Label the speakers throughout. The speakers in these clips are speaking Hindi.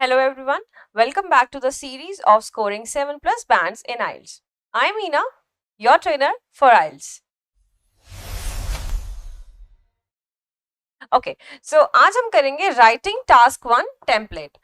Speaker 1: Hello everyone, welcome back to the series of scoring 7 plus bands in IELTS. I'm Ina, your trainer for IELTS. Okay, so आज हम करेंगे राइटिंग टास्क 1 टेम्पलेट.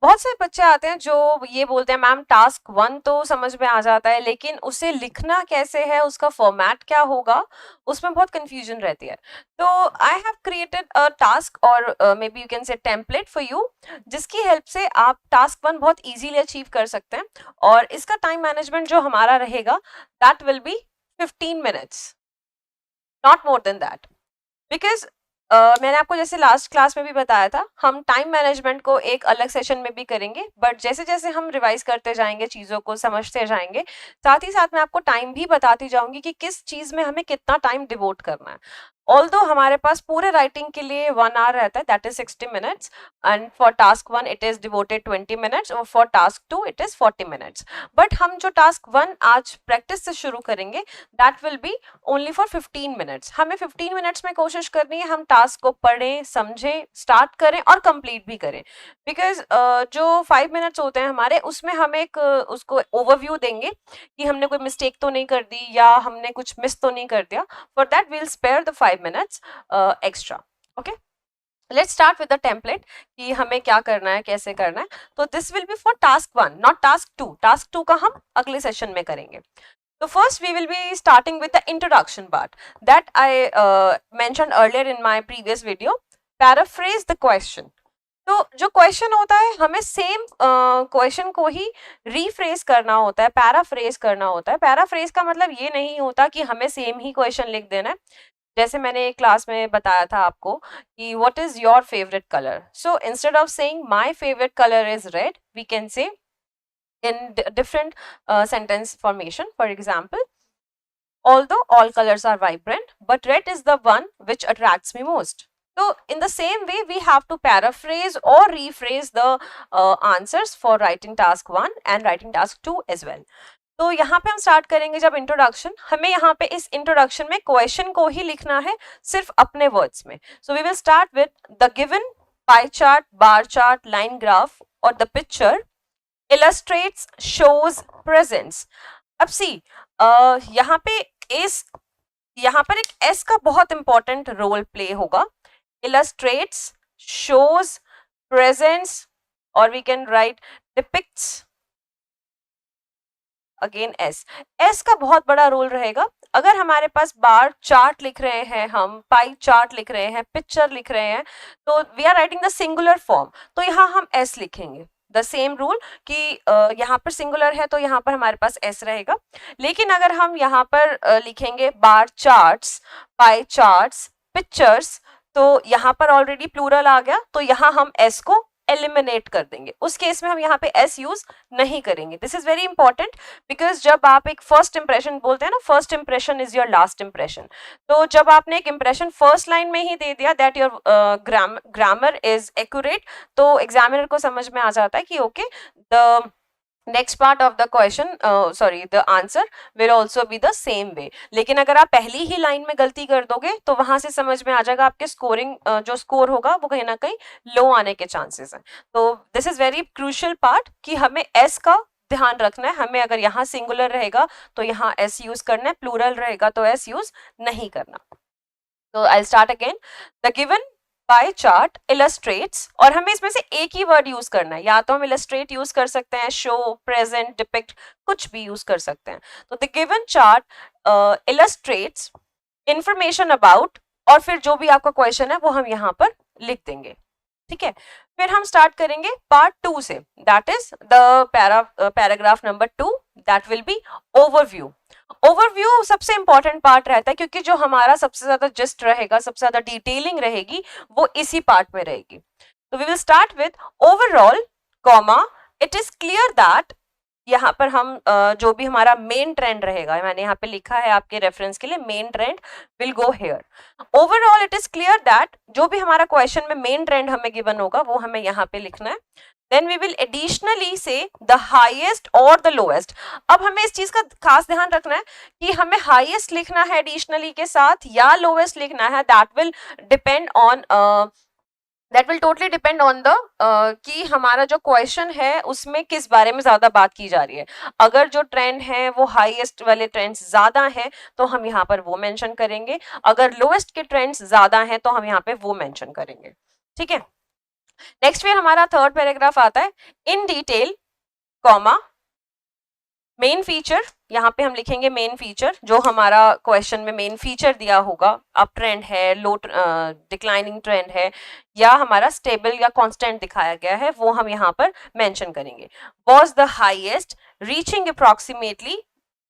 Speaker 1: बहुत सारे बच्चे आते हैं जो ये बोलते हैं मैम टास्क 1 तो समझ में आ जाता है लेकिन उसे लिखना कैसे है, उसका फॉर्मेट क्या होगा, उसमें बहुत कंफ्यूजन रहती है. तो I have created a task और maybe you can say template for you, जिसकी हेल्प से आप टास्क 1 बहुत इजीली अचीव कर सकते हैं. और इसका टाइम मैनेजमेंट जो हमारा रहेगा that will B 15 minutes, not more than that. Because मैंने आपको जैसे लास्ट क्लास में भी बताया था, हम टाइम मैनेजमेंट को एक अलग सेशन में भी करेंगे, बट जैसे जैसे हम रिवाइज करते जाएंगे, चीज़ों को समझते जाएंगे, साथ ही साथ मैं आपको टाइम भी बताती जाऊंगी कि किस चीज़ में हमें कितना टाइम डिवोट करना है. ऑल्दो हमारे पास पूरे राइटिंग के लिए 1 आवर रहता है, that is 60 minutes, and for task 1 it is devoted 20 minutes और for task 2 it is 40 minutes. But हम जो टास्क 1 आज प्रैक्टिस से शुरू करेंगे that will be only for 15 minutes. हमें 15 मिनट्स में कोशिश करनी है हम टास्क को पढ़ें, समझें, स्टार्ट करें और कंप्लीट भी करें. बिकॉज जो 5 मिनट्स होते हैं हमारे, उसमें हम एक उसको ओवरव्यू देंगे कि हमने कोई मिस्टेक तो नहीं कर दी या हमने कुछ मिस तो नहीं कर दिया. For that we'll spare the 5 minutes extra. Okay, let's start with the template कि हमें क्या करना है, कैसे करना है. तो this will be for task 1, not task 2. Task 2 का हम अगले सेशन में करेंगे. So first we will be starting with the introduction part that I mentioned earlier in my previous video. Paraphrase the question. तो जो क्वेश्चन होता है हमें सेम क्वेश्चन को ही रीफ्रेज करना होता है, पैराफ्रेज करना होता है. पैराफ्रेज का मतलब ये नहीं होता कि हमें सेम ही क्वेश्चन लिख देना है. जैसे मैंने क्लास में बताया था आपको कि what is your favourite colour, so instead of saying my favourite colour is red, we can say in different sentence formation. For example, although all colors are vibrant, but red is the one which attracts me most. So in the same way we have to paraphrase or rephrase the answers for writing task 1 and writing task 2 as well. तो यहाँ पे हम स्टार्ट करेंगे जब इंट्रोडक्शन, हमें यहाँ पे इस इंट्रोडक्शन में क्वेश्चन को ही लिखना है सिर्फ अपने वर्ड्स में. So we will start with the given pie chart, bar chart, line graph और the picture illustrates, shows, presents. अब सी यहाँ पे इस यहाँ पर एक एस का बहुत इंपॉर्टेंट रोल प्ले होगा. illustrates, shows, presents और we can write depicts. Again S का बहुत बड़ा रोल रहेगा. अगर हमारे पास बार चार्ट लिख रहे हैं, हम पाई चार्ट लिख रहे हैं, पिक्चर लिख रहे हैं, तो we are writing the singular form, तो यहाँ हम एस लिखेंगे. द सेम रूल कि यहाँ पर सिंगुलर है तो यहाँ पर हमारे पास एस रहेगा. लेकिन अगर हम यहाँ पर लिखेंगे बार चार्ट्स, पाई चार्ट्स, पिक्चर्स, तो यहाँ पर ऑलरेडी प्लूरल आ गया, तो यहाँ हम एस को एलिमिनेट कर देंगे. उस केस में हम यहाँ पे एस यूज नहीं करेंगे. This is very important because जब आप एक फर्स्ट इंप्रेशन बोलते हैं ना, first impression is your last impression. तो जब आपने एक इंप्रेशन फर्स्ट लाइन में ही दे दिया that your grammar is accurate, तो एग्जामिनर को समझ में आ जाता है कि okay, the next part of the question, sorry, the answer will also be the same way. लेकिन अगर आप पहली ही लाइन में गलती कर दोगे तो वहां से समझ में आ जाएगा आपके स्कोरिंग, जो स्कोर होगा वो कहीं ना कहीं लो आने के चांसेस हैं. तो this is very crucial part कि हमें एस का ध्यान रखना है. हमें अगर यहाँ सिंगुलर रहेगा तो यहाँ एस यूज करना है, प्लूरल रहेगा तो एस यूज नहीं करना. तो I start again. The given pie chart illustrates, और हमें इसमें से एक ही वर्ड यूज करना है. या तो हम इलस्ट्रेट यूज कर सकते हैं, शो, प्रेजेंट, डिपिक्ट, कुछ भी यूज कर सकते हैं. तो the given chart illustrates information about, और फिर जो भी आपका क्वेश्चन है वो हम यहाँ पर लिख देंगे. ठीक है, फिर हम स्टार्ट करेंगे पार्ट 2 से, that is the paragraph number 2, that will B overview. Overview सबसे इंपॉर्टेंट पार्ट रहता है क्योंकि जो हमारा सबसे ज्यादा जिस्ट रहेगा, सबसे ज्यादा डिटेलिंग रहेगी, वो इसी पार्ट में रहेगी. तो we will start with overall, comma, it is clear that. यहाँ पर हम जो भी हमारा मेन ट्रेंड रहेगा, मैंने यहाँ पे लिखा है आपके रेफरेंस के लिए, main trend will go here. Overall it is clear that, जो भी हमारा क्वेश्चन में मेन ट्रेंड हमें गिवन होगा वो हमें यहाँ पे लिखना है. Then we will additionally say the highest or the lowest. अब हमें इस चीज का खास ध्यान रखना है कि हमें highest लिखना है additionally के साथ या lowest लिखना है, that will depend on that will totally depend on the कि हमारा जो क्वेश्चन है उसमें किस बारे में ज्यादा बात की जा रही है। अगर जो ट्रेंड है वो हाईएस्ट वाले ट्रेंड्स ज्यादा हैं तो हम यहाँ पर वो मेंशन करेंगे, अगर लोएस्ट के ट्रेंड्स ज्यादा हैं तो हम यहाँ पे वो मेंशन करेंगे। ठीक है, नेक्स्ट फिर हमारा थर्ड पैराग्राफ आता है, in detail comma main feature. यहाँ पे हम लिखेंगे मेन फीचर, जो हमारा क्वेश्चन में मेन फीचर दिया होगा, अप ट्रेंड है, लो डिक्लाइनिंग ट्रेंड है, या हमारा स्टेबल या कांस्टेंट दिखाया गया है, वो हम यहाँ पर मेंशन करेंगे। Was the highest reaching approximately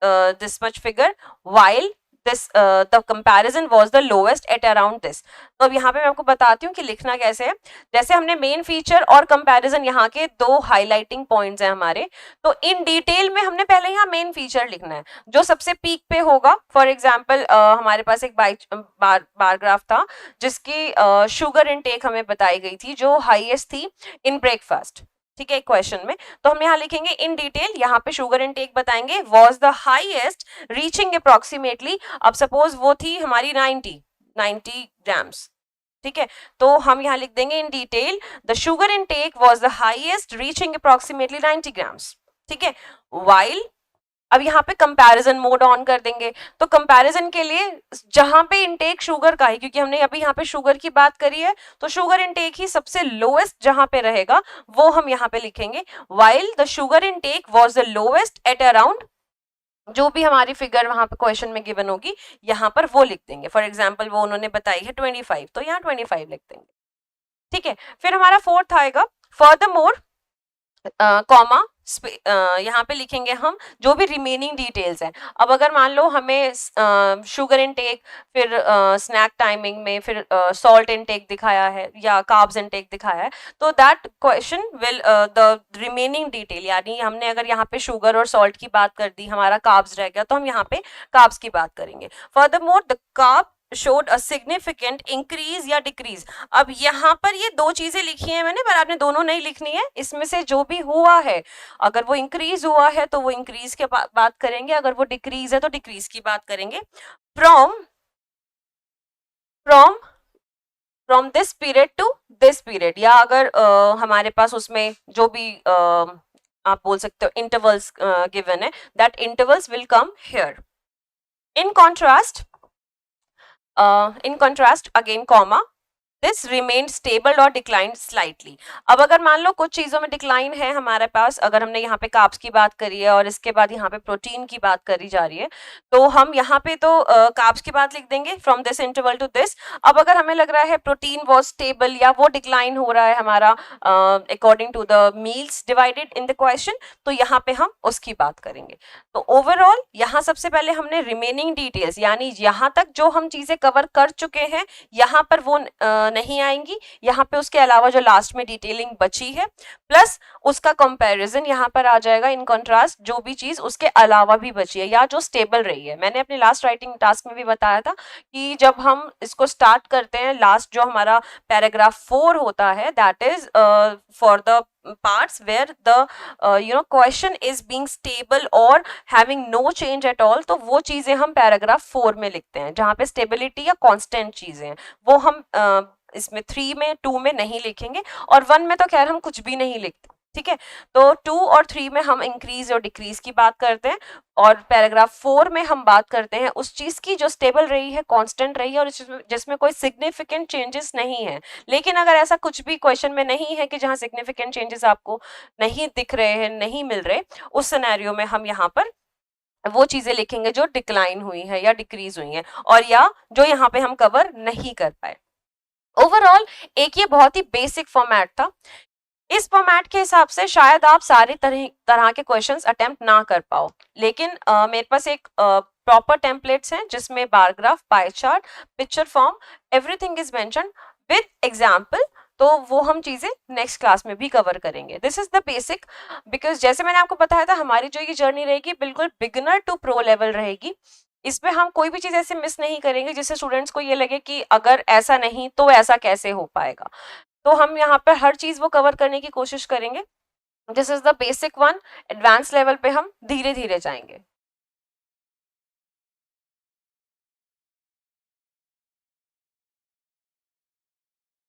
Speaker 1: this much figure while this the comparison was the lowest at around this. तो अब यहाँ पे मैं आपको बताती हूँ कि लिखना कैसे है। जैसे हमने मेन फीचर और कंपैरिजन यहाँ के दो हाईलाइटिंग पॉइंट्स हैं हमारे, तो इन डिटेल में हमने पहले यहाँ मेन फीचर लिखना है जो सबसे पीक पे होगा। फॉर एग्जाम्पल हमारे पास एक बार ग्राफ था जिसकी शुगर इनटेक हमें बताई गई थी जो हाईएस्ट थी इन ब्रेकफास्ट। ठीक है, क्वेश्चन में तो हम यहाँ लिखेंगे इन डिटेल, यहाँ पे शुगर इनटेक बताएंगे, was the highest reaching approximately, अब सपोज वो थी हमारी 90 ग्राम्स। ठीक है, तो हम यहाँ लिख देंगे in detail the sugar intake was the highest reaching approximately 90 grams. ठीक है, वाइल, अब यहाँ पे कंपैरिजन मोड ऑन कर देंगे। तो कंपैरिजन के लिए जहां पे इनटेक शुगर का है, क्योंकि हमने अभी यहाँ पे शुगर की बात करी है, तो शुगर इनटेक ही सबसे लोएस्ट जहां पे रहेगा वो हम यहाँ पे लिखेंगे, while the sugar intake was the lowest at around, जो भी हमारी फिगर वहां पे क्वेश्चन में गिवन होगी यहाँ पर वो लिख देंगे। फॉर एग्जाम्पल वो उन्होंने बताई है 25, तो यहाँ 25 लिख देंगे। ठीक है, फिर हमारा फोर्थ आएगा, फर्दर मोर कॉमा यहाँ पे लिखेंगे हम जो भी रिमेनिंग डिटेल्स हैं। अब अगर मान लो हमें शुगर इनटेक, फिर स्नैक टाइमिंग में फिर सॉल्ट इनटेक दिखाया है या कार्ब्स इनटेक दिखाया है, तो that question will the remaining detail, यानी हमने अगर यहाँ पे शुगर और सॉल्ट की बात कर दी, हमारा कार्ब्स रह गया, तो हम यहाँ पे कार्ब्स की बात करेंगे। Furthermore the carb showed a significant increase या decrease। अब यहाँ पर ये दो चीजें लिखी हैं मैंने, पर आपने दोनों नहीं लिखनी है, इसमें से जो भी हुआ है, अगर वो इंक्रीज हुआ है तो वो इंक्रीज के बात करेंगे, अगर वो डिक्रीज है तो डिक्रीज की बात करेंगे। From from from this period to this period, या अगर हमारे पास उसमें जो भी आप बोल सकते हो इंटरवल्स गिवन है, that intervals will come here. In contrast again comma, this remain stable और डिक्लाइन स्लाइटली। अब अगर मान लो कुछ चीजों में डिक्लाइन है हमारे पास, अगर हमने यहाँ पे कार्ब्स की बात करी है और इसके बाद यहाँ पे प्रोटीन की बात करी जा रही है, तो हम यहाँ पे तो कार्ब्स की बात लिख देंगे from this interval to this. अब अगर हमें लग रहा है प्रोटीन वॉज स्टेबल या वो डिक्लाइन हो रहा है हमारा according to the meals divided in the question, तो यहाँ पे हम उसकी बात करेंगे। तो ओवरऑल यहाँ सबसे पहले हमने रिमेनिंग डिटेल्स, यानी यहाँ तक जो हम चीजें कवर कर चुके हैं यहाँ पर वो नहीं आएंगी, यहाँ पे उसके अलावा जो लास्ट में डिटेलिंग बची है प्लस उसका कंपैरिजन यहाँ पर आ जाएगा। इन कंट्रास्ट जो भी चीज उसके अलावा भी बची है या जो स्टेबल रही है, मैंने अपने लास्ट राइटिंग टास्क में भी बताया था कि जब हम इसको स्टार्ट करते हैं, लास्ट जो हमारा पैराग्राफ 4 होता है, that is for the parts where the question is being stable or having no change at all, तो वो चीजें हम पैराग्राफ 4 में लिखते हैं। जहाँ पे स्टेबिलिटी या कांस्टेंट चीजें हैं वो हम इसमें 3 में 2 में नहीं लिखेंगे, और 1 में तो खैर हम कुछ भी नहीं लिखते। ठीक है, तो 2 और 3 में हम इंक्रीज और डिक्रीज की बात करते हैं, और पैराग्राफ 4 में हम बात करते हैं उस चीज की जो स्टेबल रही है, कांस्टेंट रही है, और जिसमें कोई सिग्निफिकेंट चेंजेस नहीं है। लेकिन अगर ऐसा कुछ भी क्वेश्चन में नहीं है कि जहां सिग्निफिकेंट चेंजेस आपको नहीं दिख रहे हैं, नहीं मिल रहे, उस सिनेरियो में हम यहाँ पर वो चीजें लिखेंगे जो डिक्लाइन हुई है या डिक्रीज हुई है, और या जो यहाँ पे हम कवर नहीं कर पाए। ओवरऑल एक ये बहुत ही बेसिक फॉर्मेट था। इस फॉर्मेट के हिसाब से शायद आप सारे तरह के क्वेश्चंस अटेम्प्ट ना कर पाओ, लेकिन मेरे पास एक प्रॉपर टेम्पलेट्स हैं जिसमें bar graph, pie chart, picture form, everything is mentioned with example, तो वो हम चीजें नेक्स्ट क्लास में भी कवर करेंगे। This is the basic, because जैसे मैंने आपको बताया था हमारी जो ये जर्नी रहेगी बिल्कुल बिगिनर टू प्रो लेवल रहेगी। इसमें हम कोई भी चीज ऐसे मिस नहीं करेंगे जिससे स्टूडेंट्स को ये लगे कि अगर ऐसा नहीं तो ऐसा कैसे हो पाएगा। तो हम यहाँ पर हर चीज वो कवर करने की कोशिश करेंगे। This is the basic one, advance level पे हम धीरे धीरे जाएंगे।